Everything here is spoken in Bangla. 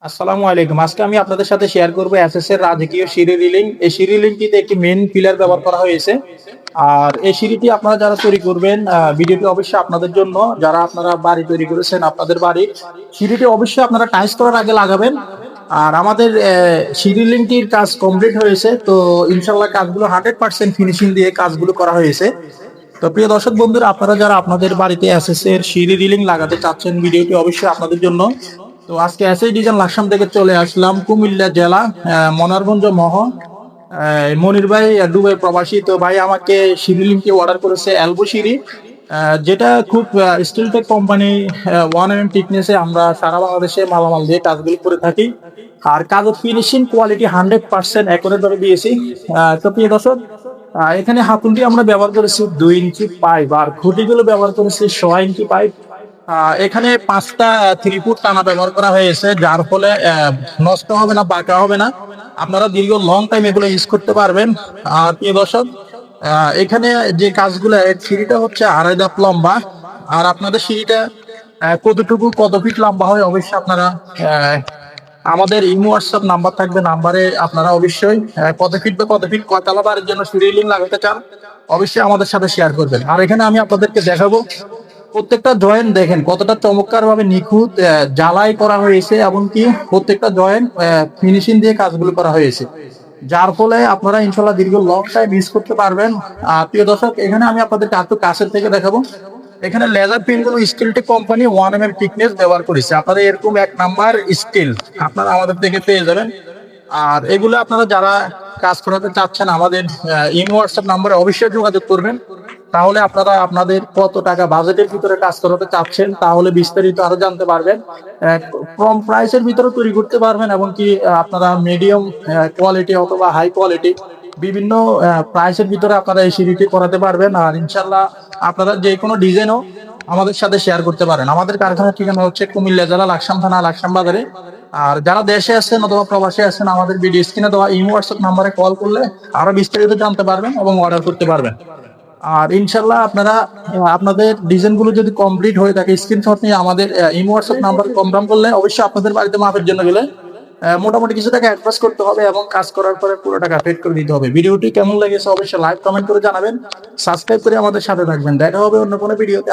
আসসালামু আলাইকুম। আজকে আমি আপনাদের সাথে শেয়ার করব এসএস এর রাজকীয় সিঁড়ি রিলিং। এই সিঁড়ি রিলিংটিতে একটি মেইন পিলার ব্যবহার করা হয়েছে। আর এই সিঁড়িটি আপনারা যারা তৈরি করবেন, ভিডিওটি অবশ্যই আপনাদের জন্য। যারা আপনারা বাড়ি তৈরি করেছেন, আপনাদের বাড়ির সিঁড়িটি অবশ্যই আপনারা টাইলস করার আগে লাগাবেন। আর আমাদের সিঁড়ি রিলিংটির কাজ কমপ্লিট হয়েছে, তো ইনশাল্লাহ কাজগুলো 100% ফিনিশিং দিয়ে কাজগুলো করা হয়েছে। তো প্রিয় দর্শক বন্ধুরা, আপনারা যারা আপনাদের বাড়িতে এসএস এর সিঁড়ি রিলিং লাগাতে চাচ্ছেন, ভিডিওটি অবশ্যই আপনাদের জন্য। তো আজকে এসএস ডিজাইন লাকসাম থেকে চলে আসলাম কুমিল্লা জেলা, মনারগঞ্জ মহ। মনির ভাই দুবাই প্রবাসী। তো ভাই আমাকে সিঁড়ি লিংকটি অর্ডার করেছে এলবো সিঁড়ি, যেটা খুব স্টিলটেক কোম্পানি 1 mm টিকনেসে আমরা সারা বাংলাদেশে মালামাল দিয়ে কাজগুলো করে থাকি। আর কাজের ফিনিশিং কোয়ালিটি 100% একরে ধরে দিয়েছি। তো প্রিয় দর্শক, এখানে হাতুলটি আমরা ব্যবহার করেছি 2 ইঞ্চি পাইপ, আর খুঁটিগুলো ব্যবহার করেছি 6 ইঞ্চি পাইপ। এখানে 5টা 3 ফুট টানা ব্যবহার করা হয়েছে, যার ফলে নষ্ট হবে না, বাঁকা হবে না। আপনারা দীর্ঘ লং টাইম এগুলো ইউজ করতে পারবেন। আর প্রিয় দর্শক, এখানে যে কাজগুলো, সিঁড়িটা হচ্ছে 2.5 ধাপ লম্বা। আর আপনাদের সিঁড়িটা কত ফিট লম্বা হয় অবশ্যই আপনারা আমাদের ইমো হোয়াটসঅ্যাপ নাম্বার থাকবে, নাম্বারে আপনারা অবশ্যই কত ফিট বা কত ফিট কয়তলা বাড়ির জন্য সিঁড়ি লিং লাগাতে চান অবশ্যই আমাদের সাথে শেয়ার করবেন। আর এখানে আমি আপনাদেরকে দেখাবো প্রত্যেকটা জয়েন্ট, দেখেন কতটা চমৎকার ভাবে নিখুঁত জ্বালাই করা হয়েছে, এমনকি প্রত্যেকটা জয়েন্ট ফিনিশিং দিয়ে কাজগুলো করা হয়েছে, যার ফলে আপনারা ইনশাল্লাহ দীর্ঘ লং টাইম ইউজ করতে পারবেন। আর প্রিয় দর্শক, এখানে আমি আপনাদেরকে একটু কাছের থেকে দেখাবো। এখানে লেজার পিন গুলো স্টিলটেক কোম্পানি 1 mm থিকনেস ব্যবহার করেছে। আপনারা এরকম 1 নাম্বার স্টিল আপনারা আমাদের থেকে পেয়ে যাবেন। আর এগুলো আপনারা যারা কাজ করাতে চাচ্ছেন, আমাদের ইমো হোয়াটসঅ্যাপ নাম্বারে অবশ্যই যোগাযোগ করবেন। তাহলে আপনারা আপনাদের কত টাকা বাজেটের ভিতরে কাজ করাতে চাচ্ছেন, তাহলে বিস্তারিত আরো জানতে পারবেন। কম প্রাইসের ভিতরে তৈরি করতে পারবেন, এবং কি আপনারা মিডিয়াম কোয়ালিটি অথবা হাই কোয়ালিটি বিভিন্ন প্রাইসের ভিতরে আপনারা এই সিঁড়িটি করাতে পারবেন। আর ইনশাল্লাহ আপনারা যে কোনো ডিজাইনও আমাদের সাথে শেয়ার করতে পারেন। আমাদের কারখানার ঠিকানা হচ্ছে কুমিল্লা জেলা লাকসাম থানা, লাকসাম বাজারে। আর যারা দেশে আছেন অথবা প্রবাসে আছেন, আমাদের ভিডিও স্ক্রিনে দেওয়া ইমো হোয়াটসঅ্যাপ নাম্বারে কল করলে আরো বিস্তারিত জানতে পারবেন এবং অর্ডার করতে পারবেন। আর ইনশাল্লাহ আপনারা আপনাদের ডিজাইন গুলো যদি কমপ্লিট হয়ে থাকে, স্ক্রিনশট নিয়ে আমাদের ইমো হোয়াটসঅ্যাপ নাম্বার কনফার্ম করলে অবশ্যই আপনাদের বাড়িতে মাপের জন্য গেলে মোটামুটি কিছু টাকা অ্যাডভান্স করতে হবে, এবং কাজ করার পরে পুরো টাকা পেড করে দিতে হবে। ভিডিওটি কেমন লেগেছে অবশ্যই লাইক কমেন্ট করে জানাবেন, সাবস্ক্রাইব করে আমাদের সাথে থাকবেন। দেখা হবে অন্য কোনো ভিডিওতে।